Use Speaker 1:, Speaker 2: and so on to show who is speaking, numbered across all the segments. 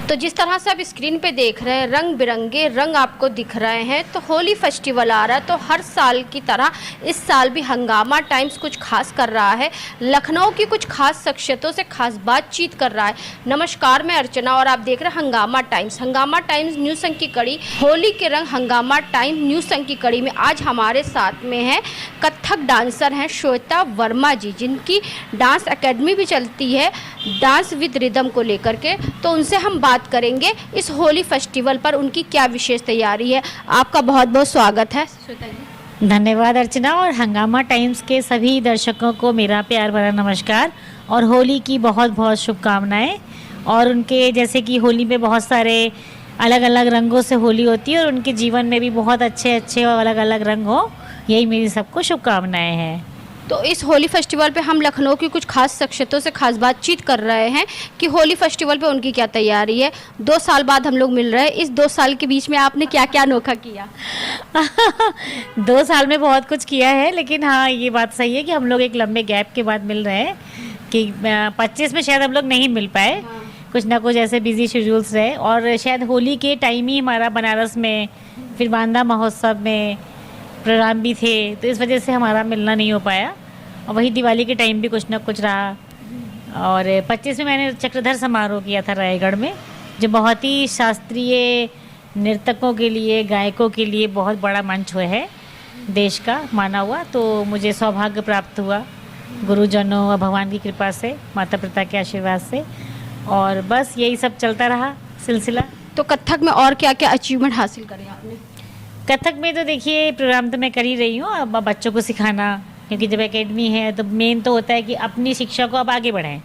Speaker 1: तो जिस तरह से आप स्क्रीन पे देख रहे हैं, रंग बिरंगे रंग आपको दिख रहे हैं। तो होली फेस्टिवल आ रहा है, तो हर साल की तरह इस साल भी हंगामा टाइम्स कुछ खास कर रहा है। लखनऊ की कुछ खास शख्सियतों से खास बातचीत कर रहा है। नमस्कार, मैं अर्चना और आप देख रहे हैं हंगामा टाइम्स। हंगामा टाइम्स न्यूज़ संघ की कड़ी होली के रंग हंगामा टाइम्स न्यूज़ संघ की कड़ी में आज हमारे साथ में है कथक डांसर हैं श्वेता वर्मा जी, जिनकी डांस एकेडमी भी चलती है डांस विद रिदम को लेकर के। तो उनसे हम बात करेंगे इस होली फेस्टिवल पर उनकी क्या विशेष तैयारी है। आपका बहुत बहुत स्वागत है श्वेता जी।
Speaker 2: धन्यवाद अर्चना, और हंगामा टाइम्स के सभी दर्शकों को मेरा प्यार भरा नमस्कार और होली की बहुत बहुत शुभकामनाएं। और उनके जैसे कि होली में बहुत सारे अलग अलग रंगों से होली होती है और उनके जीवन में भी बहुत अच्छे अच्छे और अलग अलग रंग हो, यही मेरी सबको शुभकामनाएं हैं।
Speaker 1: तो इस होली फेस्टिवल पे हम लखनऊ की कुछ खास शख्सियतों से खास बातचीत कर रहे हैं कि होली फेस्टिवल पे उनकी क्या तैयारी है। 2 साल बाद हम लोग मिल रहे हैं, इस 2 साल के बीच में आपने क्या क्या अनोखा किया?
Speaker 2: 2 साल में बहुत कुछ किया है, लेकिन हाँ ये बात सही है कि हम लोग एक लंबे गैप के बाद मिल रहे हैं कि 25 में शायद हम लोग नहीं मिल पाए, कुछ ना कुछ ऐसे बिजी शेड्यूल्स रहे। और शायद होली के टाइम ही हमारा बनारस में फिर बांदा महोत्सव में प्रोग्राम भी थे, तो इस वजह से हमारा मिलना नहीं हो पाया। और वही दिवाली के टाइम भी कुछ ना कुछ रहा। और 25 में मैंने चक्रधर समारोह किया था रायगढ़ में, जो बहुत ही शास्त्रीय नर्तकों के लिए, गायकों के लिए बहुत बड़ा मंच हुआ है, देश का माना हुआ। तो मुझे सौभाग्य प्राप्त हुआ गुरुजनों और भगवान की कृपा से, माता पिता के आशीर्वाद से, और बस यही सब चलता रहा सिलसिला।
Speaker 1: तो कथक में और क्या क्या अचीवमेंट हासिल करे आपने?
Speaker 2: कथक में तो देखिए प्रोग्राम तो मैं कर ही रही हूँ, अब बच्चों को सिखाना, क्योंकि जब एकेडमी है तो मेन तो होता है कि अपनी शिक्षा को आप आगे बढ़ाएं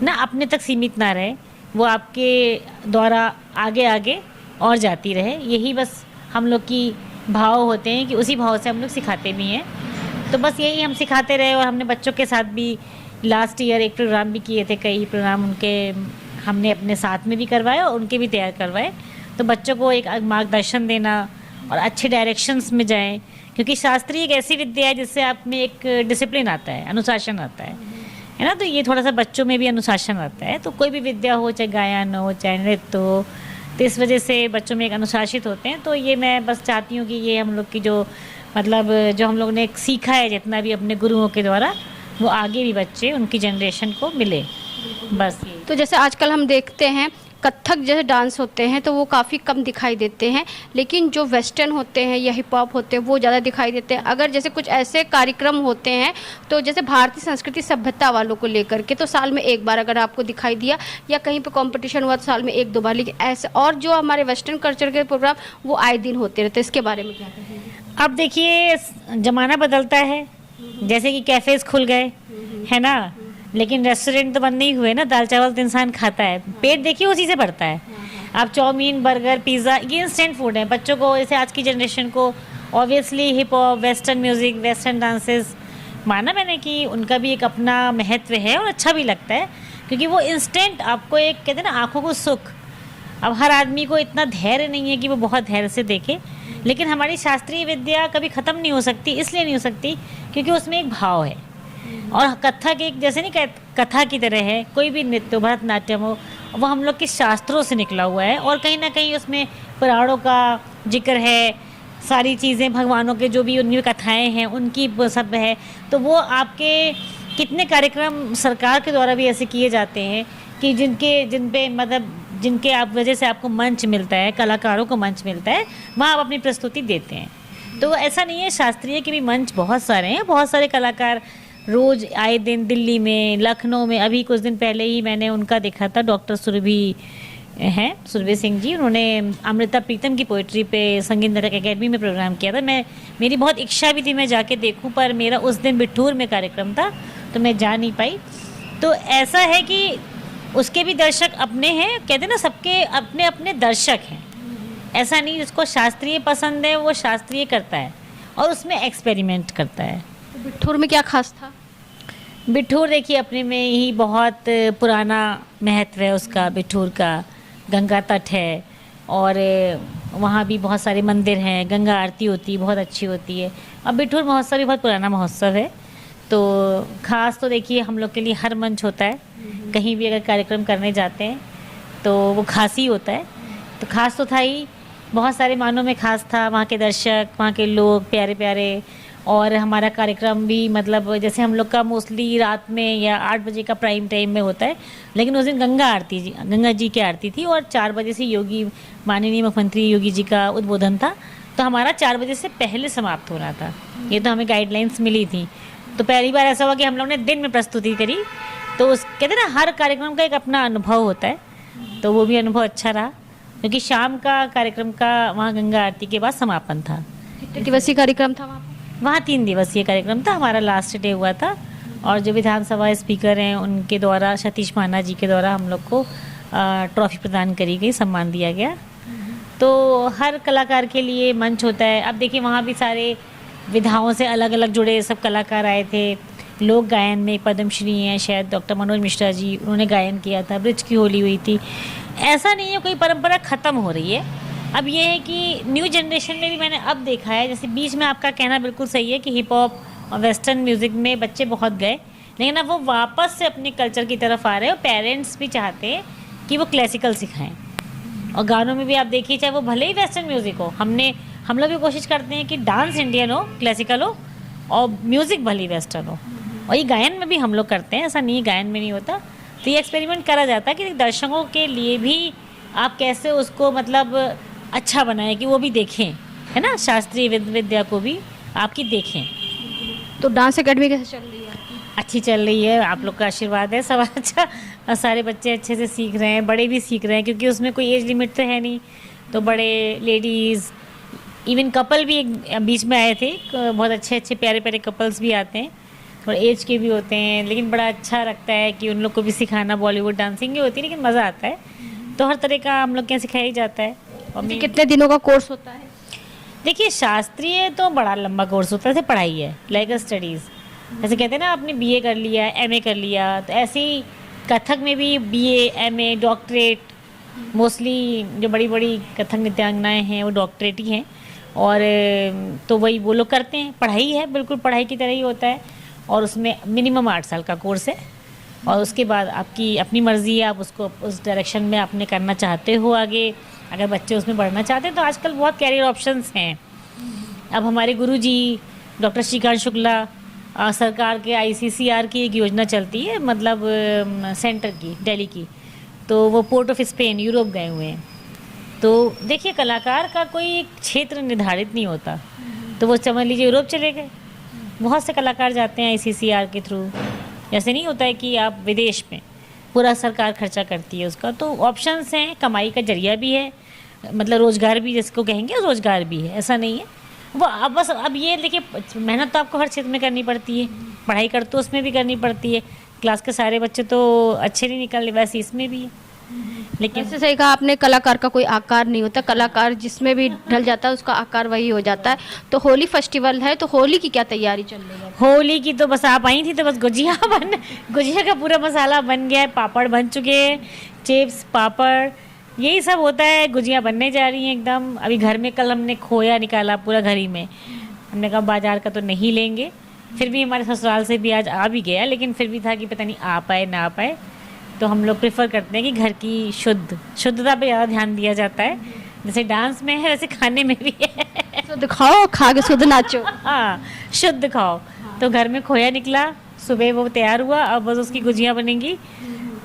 Speaker 2: ना, अपने तक सीमित ना रहे, वो आपके द्वारा आगे आगे और जाती रहे। यही बस हम लोग की भाव होते हैं कि उसी भाव से हम लोग सिखाते भी हैं। तो बस यही हम सिखाते रहे। और हमने बच्चों के साथ भी लास्ट ईयर एक प्रोग्राम भी किए थे, कई प्रोग्राम उनके हमने अपने साथ में भी करवाए और उनके भी तैयार करवाए। तो बच्चों को एक मार्गदर्शन देना और अच्छे डायरेक्शंस में जाएं, क्योंकि शास्त्रीय एक ऐसी विद्या है जिससे आप में एक डिसिप्लिन आता है, अनुशासन आता है ना। तो ये थोड़ा सा बच्चों में भी अनुशासन आता है। तो कोई भी विद्या हो, चाहे गायन हो, चाहे नृत्य हो, तो इस वजह से बच्चों में एक अनुशासित होते हैं। तो ये मैं बस चाहती हूँ कि ये हम लोग की जो मतलब जो हम लोग ने सीखा है जितना भी अपने गुरुओं के द्वारा, वो आगे भी बच्चे उनकी जनरेशन को मिले, बस ये।
Speaker 1: तो जैसे आजकल हम देखते हैं कथक जैसे डांस होते हैं तो वो काफ़ी कम दिखाई देते हैं, लेकिन जो वेस्टर्न होते हैं या हिप हॉप होते हैं वो ज़्यादा दिखाई देते हैं। अगर जैसे कुछ ऐसे कार्यक्रम होते हैं तो जैसे भारतीय संस्कृति सभ्यता वालों को लेकर के, तो साल में एक बार अगर आपको दिखाई दिया, या कहीं पे कंपटीशन हुआ तो साल में 1-2 बार, लेकिन ऐसे और जो हमारे वेस्टर्न कल्चर के प्रोग्राम वो आए दिन होते रहते हैं। इसके बारे में क्या कहेंगे?
Speaker 2: अब देखिए ज़माना बदलता है, जैसे कि कैफ़ेज़ खुल गए है ना, लेकिन रेस्टोरेंट तो बंद नहीं हुए ना। दाल चावल तो इंसान खाता है, पेट देखिए उसी से भरता है। आप चाउमीन, बर्गर, पिज़्ज़ा, ये इंस्टेंट फूड है। बच्चों को जैसे आज की जनरेशन को obviously hip hop, western music, western dances, माना मैंने कि उनका भी एक अपना महत्व है और अच्छा भी लगता है, क्योंकि वो इंस्टेंट आपको एक कहते हैं ना आँखों को सुख। अब हर आदमी को इतना धैर्य नहीं है कि वो बहुत धैर्य से देखे, लेकिन हमारी शास्त्रीय विद्या कभी ख़त्म नहीं हो सकती। इसलिए नहीं हो सकती क्योंकि उसमें एक भाव है। और कथक एक जैसे नहीं कथा की तरह है, कोई भी नृत्य, भरतनाट्यम हो, वो हम लोग के शास्त्रों से निकला हुआ है। और कहीं ना कहीं उसमें पुराणों का जिक्र है, सारी चीज़ें भगवानों के जो भी उनकी कथाएं हैं उनकी सब है। तो वो आपके कितने कार्यक्रम सरकार के द्वारा भी ऐसे किए जाते हैं कि जिन पे मतलब जिनके आप वजह से आपको मंच मिलता है, कलाकारों को मंच मिलता है, वहाँ आप अपनी प्रस्तुति देते हैं। तो ऐसा नहीं है, शास्त्रीय के भी मंच बहुत सारे हैं। बहुत सारे कलाकार रोज़ आए दिन दिल्ली में, लखनऊ में, अभी कुछ दिन पहले ही मैंने उनका देखा था, डॉक्टर सुरभि हैं सुरभि सिंह जी, उन्होंने अमृता प्रीतम की पोइट्री पे संगीत नाटक एकेडमी में प्रोग्राम किया था। मेरी बहुत इच्छा भी थी मैं जाके देखूं, पर मेरा उस दिन बिठूर में कार्यक्रम था तो मैं जा नहीं पाई। तो ऐसा है कि उसके भी दर्शक अपने हैं, कहते हैं ना सबके अपने अपने दर्शक हैं। ऐसा नहीं जिसको शास्त्रीय पसंद है वो शास्त्रीय करता है और उसमें एक्सपेरिमेंट करता है।
Speaker 1: बिठूर में क्या खास था?
Speaker 2: बिठूर देखिए अपने में ही बहुत पुराना महत्व है उसका, बिठूर का गंगा तट है और वहाँ भी बहुत सारे मंदिर हैं, गंगा आरती होती है, बहुत अच्छी होती है। अब बिठूर महोत्सव भी बहुत पुराना महोत्सव है, तो ख़ास तो देखिए हम लोग के लिए हर मंच होता है, कहीं भी अगर कार्यक्रम करने जाते हैं तो वो खास ही होता है। तो खास तो था ही, बहुत सारे मानों में खास था, वहाँ के दर्शक, वहाँ के लोग प्यारे प्यारे। और हमारा कार्यक्रम भी मतलब जैसे हम लोग का मोस्टली रात में या 8 बजे का प्राइम टाइम में होता है, लेकिन उस दिन गंगा जी की आरती थी और 4 बजे से योगी माननीय मुख्यमंत्री योगी जी का उद्बोधन था, तो हमारा 4 बजे से पहले समाप्त हो रहा था। ये तो हमें गाइडलाइंस मिली थी। तो पहली बार ऐसा हुआ कि हम लोग ने दिन में प्रस्तुति करी, तो उस कहते हैं ना हर कार्यक्रम का एक अपना अनुभव होता है, तो वो भी अनुभव अच्छा रहा क्योंकि शाम का कार्यक्रम का वहाँ गंगा आरती के बाद समापन था।
Speaker 1: कितने दिवसीय कार्यक्रम था वहाँ?
Speaker 2: वहाँ 3 दिवसीय कार्यक्रम था, हमारा लास्ट डे हुआ था। और जो विधानसभा स्पीकर हैं उनके द्वारा, सतीश महाना जी के द्वारा हम लोग को ट्रॉफी प्रदान करी गई, सम्मान दिया गया। तो हर कलाकार के लिए मंच होता है। अब देखिए वहाँ भी सारे विधाओं से अलग अलग जुड़े सब कलाकार आए थे। लोक गायन में पद्मश्री हैं शायद डॉक्टर मनोज मिश्रा जी, उन्होंने गायन किया था, ब्रिज की होली हुई थी। ऐसा नहीं है कोई परंपरा ख़त्म हो रही है। अब ये है कि न्यू जनरेशन में भी मैंने अब देखा है, जैसे बीच में आपका कहना बिल्कुल सही है कि हिप हॉप और वेस्टर्न म्यूज़िक में बच्चे बहुत गए, लेकिन अब वो वापस से अपने कल्चर की तरफ आ रहे हैं और पेरेंट्स भी चाहते हैं कि वो क्लासिकल सिखाएं। और गानों में भी आप देखिए, चाहे वो भले ही वेस्टर्न म्यूज़िक हो, हम लोग भी कोशिश करते हैं कि डांस इंडियन हो, क्लासिकल हो और म्यूज़िक भले ही वेस्टर्न हो। और ये गायन में भी हम लोग करते हैं, ऐसा नहीं गायन में नहीं होता। तो ये एक्सपेरिमेंट करा जाता है कि दर्शकों के लिए भी आप कैसे उसको मतलब अच्छा बनाएं कि वो भी देखें, है ना, शास्त्रीय विद्या को भी आपकी देखें।
Speaker 1: तो डांस एकेडमी कैसे चल रही है?
Speaker 2: अच्छी चल रही है, आप लोग का आशीर्वाद है, सब अच्छा। और सारे बच्चे अच्छे से सीख रहे हैं, बड़े भी सीख रहे हैं क्योंकि उसमें कोई एज लिमिट तो है नहीं। तो बड़े, लेडीज़, इवन कपल भी बीच में आए थे, बहुत अच्छे अच्छे प्यारे प्यारे कपल्स भी आते हैं और एज के भी होते हैं। लेकिन बड़ा अच्छा लगता है कि उन लोग को भी सिखाना, बॉलीवुड डांसिंग ही होती है लेकिन मज़ा आता है। तो हर तरह का हम लोग के यहाँ सिखाया जाता है। और
Speaker 1: कितने दिनों का कोर्स होता है?
Speaker 2: देखिए शास्त्रीय तो बड़ा लंबा कोर्स होता है, पढ़ाई है, लाइक स्टडीज़। जैसे कहते हैं ना आपने बीए कर लिया, एमए कर लिया, तो ऐसे ही कथक में भी बीए, एमए, डॉक्टरेट, मोस्टली जो बड़ी बड़ी कथक नृत्यांगनाएँ हैं वो डॉक्टरेट ही हैं। और तो वही वो लोग करते हैं, पढ़ाई है, बिल्कुल पढ़ाई की तरह ही होता है। और उसमें मिनिमम 8 साल का कोर्स है और उसके बाद आपकी अपनी मर्ज़ी है, आप उसको उस डायरेक्शन में आपने करना चाहते हो आगे, अगर बच्चे उसमें बढ़ना चाहते हैं तो आजकल बहुत कैरियर ऑप्शंस हैं। अब हमारे गुरुजी डॉक्टर श्रीकांत शुक्ला, सरकार के ICCR की एक योजना चलती है, मतलब सेंटर की, दिल्ली की, तो वो पोर्ट ऑफ स्पेन, यूरोप गए हुए हैं। तो देखिए कलाकार का कोई क्षेत्र निर्धारित नहीं होता, तो वो समझ लीजिए यूरोप चले गए। बहुत से कलाकार जाते हैं ICCR के थ्रू। ऐसे नहीं होता है कि आप विदेश में, पूरा सरकार खर्चा करती है उसका। तो ऑप्शंस हैं, कमाई का जरिया भी है, मतलब रोज़गार भी जिसको कहेंगे रोज़गार भी है, ऐसा नहीं है वो। अब बस अब ये देखिए मेहनत तो आपको हर क्षेत्र में करनी पड़ती है, पढ़ाई करते तो उसमें भी करनी पड़ती है। क्लास के सारे बच्चे तो अच्छे नहीं निकल, वैसे इसमें भी है। लेकिन
Speaker 1: वैसे सही कहा आपने, कलाकार का कोई आकार नहीं होता, कलाकार जिसमें भी ढल जाता है उसका आकार वही हो जाता है। तो होली फेस्टिवल है, तो होली की क्या तैयारी चल रही है?
Speaker 2: होली की तो बस आप आई थी तो बस गुजिया का पूरा मसाला बन गया है, पापड़ बन चुके हैं, चिप्स, पापड़, यही सब होता है। गुजिया बनने जा रही हैं एकदम। अभी घर में कल हमने खोया निकाला पूरा घर ही में, हमने कहा बाजार का तो नहीं लेंगे, फिर भी हमारे ससुराल से भी आज आ भी गया, लेकिन फिर भी था कि पता नहीं आ पाए ना आ पाए। तो हम लोग प्रेफर करते हैं कि घर की शुद्धता पे ज़्यादा ध्यान दिया जाता है। जैसे डांस में है वैसे खाने में भी है।
Speaker 1: शुद्ध खाओ, खा के शुद्ध नाचो।
Speaker 2: हाँ, शुद्ध खाओ। तो घर में खोया निकला, सुबह वो तैयार हुआ, अब बस उसकी गुजिया बनेंगी,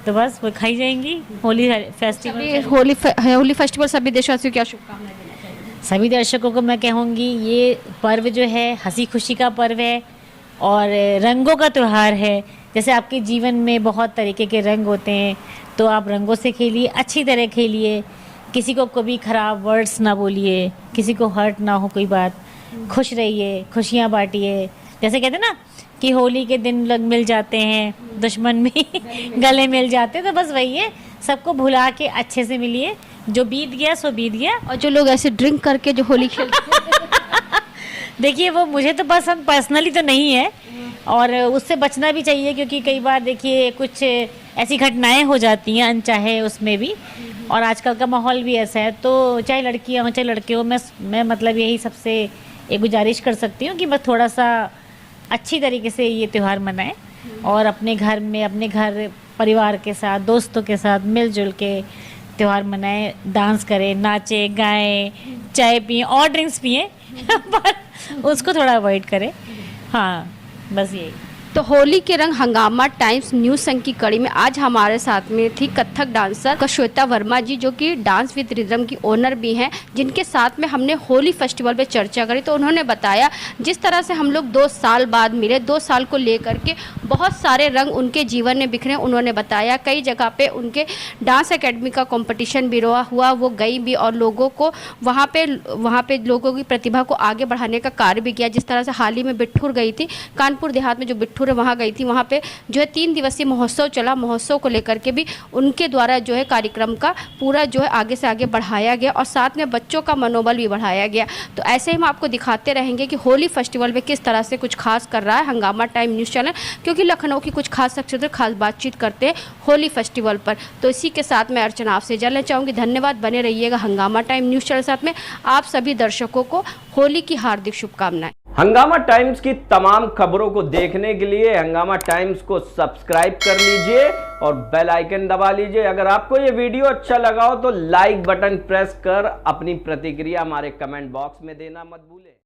Speaker 2: तो बस वो खाई जाएंगी। होली फेस्टिवल,
Speaker 1: होली फेस्टिवल सभी देशवासियों को क्या शुभकामनाएं देना चाहिए?
Speaker 2: सभी दर्शकों को मैं कहूँगी ये पर्व जो है हंसी खुशी का पर्व है और रंगों का त्यौहार है। जैसे आपके जीवन में बहुत तरीके के रंग होते हैं, तो आप रंगों से खेलिए, अच्छी तरह खेलिए, किसी को कभी ख़राब वर्ड्स ना बोलिए, किसी को हर्ट ना हो कोई बात, खुश रहिए, खुशियाँ बांटिए। जैसे कहते हैं ना कि होली के दिन लोग मिल जाते हैं, दुश्मन भी गले मिल जाते हैं, तो बस वही है, सबको भुला के अच्छे से मिलिए, जो बीत गया सो बीत गया।
Speaker 1: और जो लोग ऐसे ड्रिंक करके जो होली खेलते हैं
Speaker 2: देखिए वो मुझे तो पसंद पर्सनली तो नहीं है, और उससे बचना भी चाहिए, क्योंकि कई बार देखिए कुछ ऐसी घटनाएं हो जाती हैं अनचाहे उसमें भी, और आजकल का माहौल भी ऐसा है, तो चाहे लड़कियां हो चाहे लड़के हो, मैं मतलब यही सबसे एक गुजारिश कर सकती हूँ कि बस थोड़ा सा अच्छी तरीके से ये त्यौहार मनाएं, और अपने घर में, अपने घर परिवार के साथ, दोस्तों के साथ मिलजुल के त्यौहार मनाएं, डांस करें, नाचें गाएं, चाय पिएं और ड्रिंक्स पिएं पर उसको थोड़ा अवॉइड करें। हाँ, बस यही।
Speaker 1: तो होली के रंग हंगामा टाइम्स न्यूज़ संघ की कड़ी में आज हमारे साथ में थी कथक डांसर श्वेता वर्मा जी, जो कि डांस विद रिदम की ओनर भी हैं, जिनके साथ में हमने होली फेस्टिवल पे चर्चा करी। तो उन्होंने बताया जिस तरह से हम लोग 2 साल बाद मिले, 2 साल को लेकर के बहुत सारे रंग उनके जीवन में बिखरे। उन्होंने बताया कई जगह पे उनके डांस एकेडमी का कॉम्पिटिशन भी हुआ, वो गई भी और लोगों को वहाँ पे लोगों की प्रतिभा को आगे बढ़ाने का कार्य भी किया। जिस तरह से हाल ही में बिट्ठूर गई थी, कानपुर देहात में जो बिट्ठूर है वहाँ गई थी, वहाँ पे जो है 3 दिवसीय महोत्सव चला। महोत्सव को लेकर के भी उनके द्वारा जो है कार्यक्रम का पूरा जो है आगे से आगे बढ़ाया गया, और साथ में बच्चों का मनोबल भी बढ़ाया गया। तो ऐसे ही हम आपको दिखाते रहेंगे कि होली फेस्टिवल में किस तरह से कुछ खास कर रहा है हंगामा टाइम न्यूज़ चैनल, क्योंकि लखनऊ की कुछ खास शख्सियत खास बातचीत करते हैं होली फेस्टिवल पर। तो इसी के साथ मैं अर्चना आपसे जानना चाहूँगी। धन्यवाद, बने रहिएगा हंगामा टाइम न्यूज़ चैनल साथ में। आप सभी दर्शकों को होली की हार्दिक शुभकामनाएं।
Speaker 3: हंगामा टाइम्स की तमाम खबरों को देखने के लिए हंगामा टाइम्स को सब्सक्राइब कर लीजिए और बेल आइकन दबा लीजिए। अगर आपको ये वीडियो अच्छा लगा हो तो लाइक बटन प्रेस कर अपनी प्रतिक्रिया हमारे कमेंट बॉक्स में देना मत भूलें।